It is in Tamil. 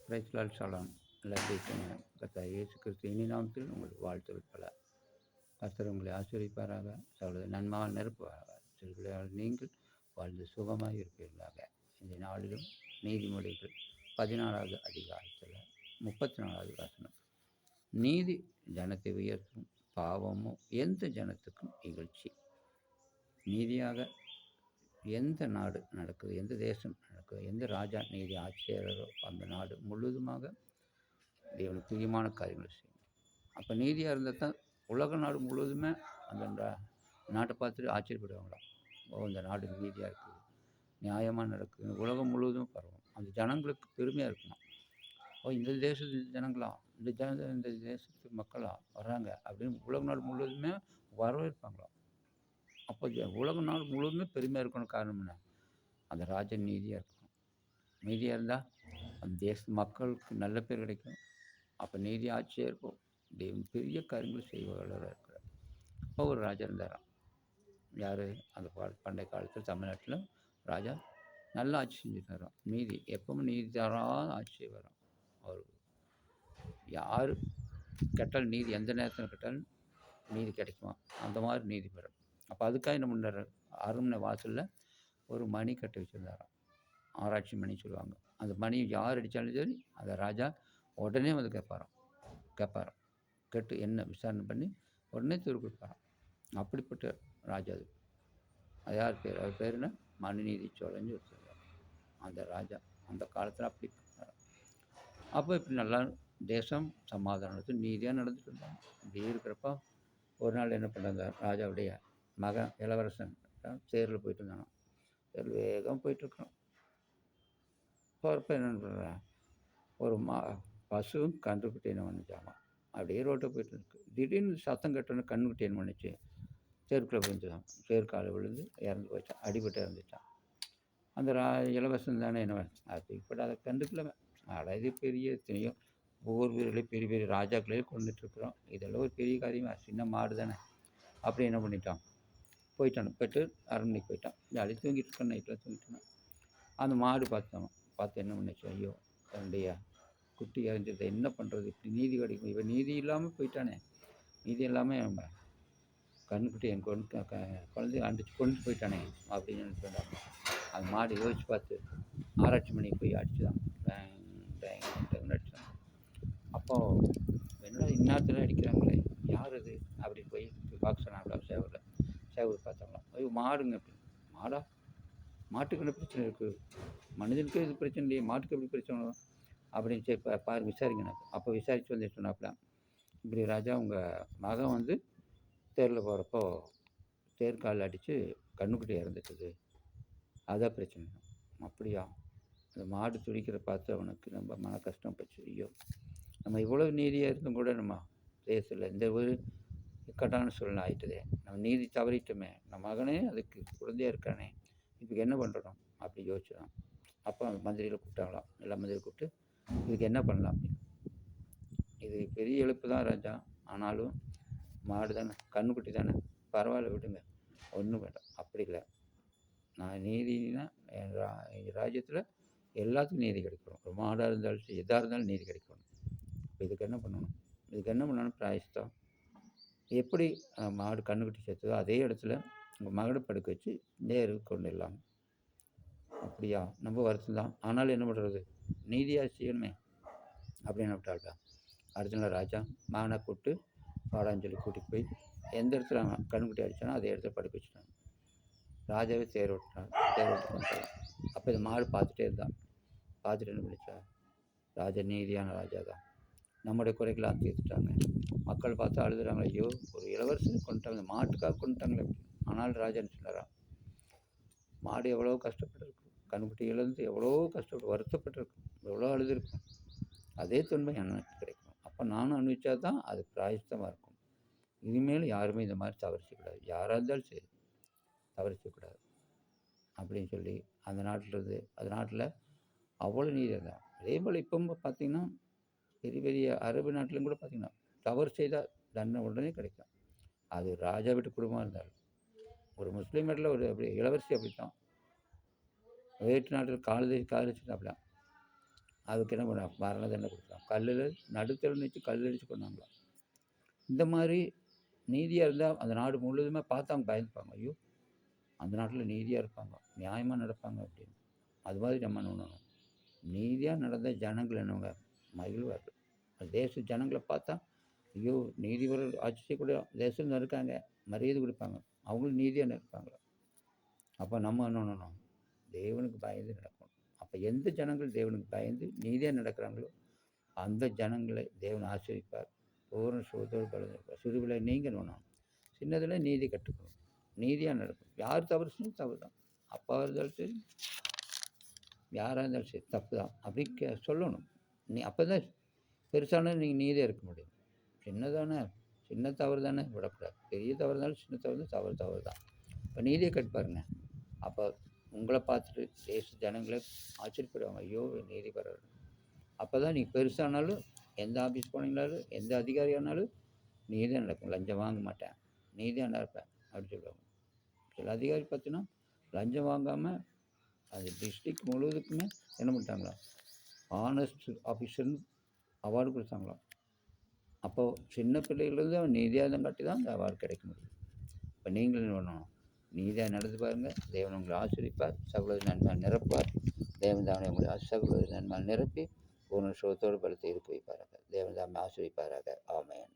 Price Lord ஷாலாம். எல்லாம் எப்படி இருக்கீங்க? கர்த்தர் இயேசு கிறிஸ்து இனி நாமத்தில் உங்களுக்கு வாழ்த்துக்கள் பல. கர்த்தர் உங்களை ஆசீர்வதிப்பாராக. சகோதரர் நன்மையால் நிரப்புவாராக. சிறுபிள்ளையால் நீங்கள் வாழ்ந்து சுகமாக இருப்பீர்களாக. இந்த நாளிலும் நீதிமொழிகள் 14வது அதிகாரத்தில் 34வது வசனம். நீதி ஜனத்தை உயர்த்தும், பாவமோ எந்த ஜனத்துக்கும் இகழ்ச்சி. நீதியாக எந்த நாடு நடக்குது, எந்த தேசம் நடக்குது, எந்த ராஜா நீதி ஆட்சியாளரோ அந்த நாடு முழுவதுமாக தேவனுக்கு பிரியமான காரியங்களை செய்யும். அப்போ நீதியாக இருந்தால் தான் உலக நாடு முழுவதுமே அந்த நாட்டை பார்த்துட்டு ஆச்சரியப்படுவாங்களாம். ஓ, இந்த நாடு நீதியாக இருக்குது, நியாயமாக நடக்குது, உலகம் முழுவதும் பரவும். அந்த ஜனங்களுக்கு பெருமையாக இருக்கணும். ஓ, இந்த தேசத்து ஜனங்களா, இந்த தேசத்து மக்களா வர்றாங்க அப்படின்னு உலக நாடு முழுவதுமே வரவேற்பாங்களாம். அப்போ உலக நாடு முழுவதுமே பெருமையாக இருக்கணும். காரணம் என்ன? அந்த ராஜன் நீதியாக இருக்கணும். நீதியாக இருந்தால் அந்த தேச மக்களுக்கு நல்ல பேர் கிடைக்கும். அப்போ நீதி ஆட்சியாக இருக்கும். தேவன் பெரிய காரியங்கள் செய்வாளராக இருக்கிறார். அப்போ ஒரு ராஜா இருந்தாராம். யார்? அந்த பண்டைய காலத்தில் தமிழ்நாட்டில் ராஜா நல்லா ஆட்சி செஞ்சுருக்காராம். நீதி எப்பவும் நீதி தராத ஆட்சி வரும். அவர் யார் கேட்டாலும் நீதி, எந்த நேரத்தில் கேட்டாலும் நீதி கிடைக்குமா, அந்த மாதிரி நீதி பெறும். அப்போ அதுக்காக என்ன பண்ணுறாரு? அரண்மனை வாசலில் ஒரு மணி கட்டி வச்சுருந்தாராம். ஆராய்ச்சி மணி சொல்லுவாங்க. அந்த மணி யார் அடித்தாலும் சரி அந்த ராஜா உடனே வந்து கேட்பாராம். கேட்டு என்ன விசாரணை பண்ணி உடனே தீர்வு கொடுப்பாராம். அப்படிப்பட்ட ராஜா அது. அது யார் பேர்? அவர் பேர் என்ன? மனுநீதி சோழன்னு சொல்லுவார். அந்த ராஜா அந்த காலத்தில் அப்படி பண்ணாராம். அப்போ இப்படி நல்லா தேசம் சமாதானத்தில் நீதியாக நடந்துட்டு இருந்தாங்க. இப்படி இருக்கிறப்ப ஒரு நாள் என்ன பண்ணாங்க, ராஜாவுடைய மகன் இளவரசன் தேரில் போயிட்டு இருந்தாங்க. தேரில் வேகம் போயிட்டுருக்கோம். போகிறப்ப என்ன பண்ணுறேன், ஒரு பசுவும் கன்றுக்குட்டி என்ன பண்ணிச்சாங்க. அப்படியே ரோட்டை போயிட்டு இருக்கு. திடீர்னு சத்தம் கட்டோன்னு கன்றுக்குட்டி என்ன பண்ணிச்சு, தேருக்குள்ளே விழுந்துதான். தேர்கால விழுந்து இறந்து போயிட்டான். அடிபட்டு இறந்துட்டான். அந்த இளவரசன் தானே என்ன அது இப்படி அதை கண்டுக்கல. இது பெரிய எத்தனையோ ஒவ்வொரு வீரர்களே பெரிய பெரிய ராஜாக்களே கொண்டுட்டுருக்குறோம். இதெல்லாம் ஒரு பெரிய காரியமா? சின்ன மாடு தானே. அப்படி என்ன பண்ணிட்டான், போயிட்டு அரண்மனைக்கு போயிட்டான். ஜாலி தூங்கிட்டு இருக்கான். நைட்டில் தூங்கிட்டான். அந்த மாடு பார்த்து என்ன பண்ணிச்சு, ஐயோ தன்னுடைய குட்டி இறஞ்சதை என்ன பண்ணுறது, இப்படி நீதி கிடைக்கும், இவன் நீதி இல்லாமல் போயிட்டானே, நீதி இல்லாமல் கண்ணுக்குட்டி என் குழந்தைய அடிச்சு கொண்டு போயிட்டானே அப்படின்னு நினைச்சுட்டாங்க. அந்த மாடு யோசிச்சு பார்த்து ஆராய்ச்சி மணி போய் அடிச்சுதான் அடிச்சாங்க. அப்போது என்னடா இந்நேரத்தில் அடிக்கிறாங்களே, யார் அது அப்படின்னு போய் பார்க்க சொன்னாங்களா. சேவூர் பார்த்தாங்களாம். ஐயோ மாடுங்க. மாடா? மாட்டுக்கு என்ன பிரச்சனை இருக்குது, மனிதனுக்கு இது பிரச்சனை இல்லையே, மாட்டுக்கு எப்படி பிரச்சனை வரும் அப்படின்னு சரி பாரு விசாரிங்க. அப்போ விசாரித்து வந்து சொன்னாப்புல, இப்படி ராஜா உங்கள் மகன் வந்து தேரில் போகிறப்போ தேர்கால் அடித்து கண்ணுக்குட்டி இறந்துட்டுது, அதான் பிரச்சனை. அப்படியா? அந்த மாடு துடிக்கிற பார்த்து அவனுக்கு ரொம்ப மன கஷ்டம் போச்சு. ஐயோ, நம்ம இவ்வளோ நீதியாக இருந்தும் கூட நம்ம தேசத்தில் இந்த ஒரு இக்கட்டான சூழ்நிலை ஆகிட்டுதே, நம்ம நீதி தவறிட்டோமே, நம்ம மகனே அதுக்கு குழந்தையாக இருக்கானே, இதுக்கு என்ன பண்ணுறோம் அப்படி யோசிச்சுதான். அப்போ அந்த மந்திரியில் கூப்பிட்டாங்களாம். எல்லா மந்திரியை கூப்பிட்டு இதுக்கு என்ன பண்ணலாம் அப்படின்னு. இது பெரிய இழப்பு தான் ராஜா, ஆனாலும் மாடு தானே, கண்ணுக்குட்டி தானே, பரவாயில்ல விடுங்க, ஒன்றும் வேண்டாம். அப்படி இல்லை, நான் நீதினா என் ராஜ்யத்தில் எல்லாத்துக்கும் நீதி கிடைக்கணும். ஒரு மாடாக இருந்தாலும் சரி, எதாக இருந்தாலும் நீதி கிடைக்கணும். இப்போ இதுக்கு என்ன பண்ணணும், பிராயஷ்டம். எப்படி மாடு கண்ணுக்குட்டி சேர்த்ததோ அதே இடத்துல உங்கள் மகனை படுக்க வச்சு நேருக்கு கொண்டு வரலாம். அப்படியா? ரொம்ப வருத்தம் தான், ஆனாலும் என்ன பண்ணுறது, நீதியாக செய்யணுமே அப்படின்னு விட்டாள்டா. அடுத்த நாள் ராஜா மகனை கூப்பிட்டு வாடான்னு சொல்லி கூட்டிகிட்டு போய் எந்த இடத்துல கண்ணுக்குட்டி அடித்தானோ அதே இடத்துல படுக்க வச்சுட்டாங்க. ராஜாவே தேர் ஓட்டு வந்துட்டான். அப்போ இந்த மாடு பார்த்துட்டே இருந்தான். பார்த்துட்டு என்ன பண்ணிச்சா, ராஜா நீதியான ராஜா தான், நம்முடைய குறைகளாக தீர்த்துட்டாங்க. மக்கள் பார்த்து அழுதுறாங்க, ஐயோ ஒரு இளவரசனை கொண்டுட்டாங்க, மாட்டுக்காக கொண்டுட்டாங்களே. ஆனாலும் ராஜா என்ன சொன்னாரா, மாடு எவ்வளோ கஷ்டப்பட்டுருக்கு, கண்ணுக்குட்டி இழந்து எவ்வளோ கஷ்டப்பட்டு வருத்தப்பட்டுருக்கும், எவ்வளோ அழுதுருக்கும், அதே துன்பை எனக்கு கிடைக்கும். அப்போ நானும் அனுபவிச்சா தான் அது பிராயஷ்டமாக இருக்கும். இனிமேல் யாருமே இந்த மாதிரி தவறு செய்யக்கூடாது, யாராக இருந்தாலும் சரி தவறு செய்யக்கூடாது அப்படின்னு சொல்லி அந்த நாட்டில் அவ்வளோ நீதி இருந்தால். அதே போல் இப்போ பார்த்திங்கன்னா பெரிய பெரிய அரபு நாட்டிலும் கூட பார்த்திங்கன்னா தவறு செய்தால் தண்டனை உடனே கிடைக்கும். அது ராஜா வீட்டு குடும்பமாக இருந்தாலும். ஒரு முஸ்லீம் நாட்டில் ஒரு அப்படி இளவரசி அப்படித்தான், வேற்று நாட்டில் காதலிச்சு அப்படிலாம் அதுக்கு என்ன பண்ண மரண தண்டனை கொடுத்தாங்க. கல்லில் நடுத்தெருவில் நிறுத்தி கல் அடித்து கொண்டாங்களாம். இந்த மாதிரி நீதியாக இருந்தால் அந்த நாடு முழுவதுமே பார்த்து அவங்க பயந்துப்பாங்க. ஐயோ, அந்த நாட்டில் நீதியாக இருப்பாங்க, நியாயமாக நடப்பாங்க அப்படின்னு. அது மாதிரி நம்ம என்ன பண்ணணும், நீதியாக நடந்த ஜனங்கள் என்னவங்க மகிழ்வார்கள். தேச ஜனங்களை பார்த்தா, ஐயோ, நீதிபரர் ஆட்சி செய்யக்கூடிய தேசம் இருக்காங்க, மரியாதை கொடுப்பாங்க, அவங்களும் நீதியாக இருப்பாங்க. அப்போ நம்ம என்ன பண்ணணும், தேவனுக்கு பயந்து நடக்கணும். அப்போ எந்த ஜனங்கள் தேவனுக்கு பயந்து நீதியாக நடக்கிறாங்களோ அந்த ஜனங்களை தேவன் ஆசீர்வதிப்பார். பூரண சுகத்தோடு பலன் சிறுவில் நீங்கள் வேணும், சின்னதில் நீதி கற்றுக்கணும், நீதியாக நடக்கும். யார் தவறு செஞ்சாலும் தவறு தான், அப்பா இருந்தாலும் சரி யாராக இருந்தாலும் சரி தப்பு தான் அப்படி சொல்லணும். அப்போ தான் பெருசானாலும் நீங்கள் நீதியாக இருக்க முடியும். சின்ன தவறு தானே விடக்கூடாது. பெரிய தவறு இருந்தாலும் சின்ன தவறு தவறு தான். இப்போ நீதியை கட்டுப்பாருங்க. அப்போ உங்களை பார்த்துட்டு தேச ஜனங்களே ஆச்சரியப்படுவாங்க, ஐயோ நீதிபரர். அப்போ தான் நீங்கள் பெருசானாலும் எந்த ஆஃபீஸ் போனீங்களாலும் எந்த அதிகாரியானாலும் நீதியாக நடக்கும், லஞ்சம் வாங்க மாட்டேன், நீதியாக நடப்பேன் அப்படின்னு சொல்லுவாங்க. சில அதிகாரி பார்த்தீங்கன்னா லஞ்சம் வாங்காமல் அது டிஸ்ட்ரிக்ட் முழுவதுக்குமே என்ன பண்ணிட்டாங்களா, ஆனஸ்ட் ஆஃபீஸர்னு அவார்டு கொடுத்தாங்களாம். அப்போது சின்ன பிள்ளைகள்லேருந்து அவன் நீதியாக காட்டி தான் அந்த அவார்டு கிடைக்க முடியும். இப்போ நீங்கள் என்ன பண்ணணும், நீதியாக நடந்து பாருங்கள், தேவன் உங்களை ஆசீர்வதிப்பார், சகல நன்மையால் நிரப்புவார். தேவன் தாமே உங்களை சகல நன்மையால் நிரப்பி பூரண சுகத்தோடு பலத்தை இருக்க வைப்பாராக. தேவன் தாமே ஆசீர்வதிப்பாராக. ஆமென்.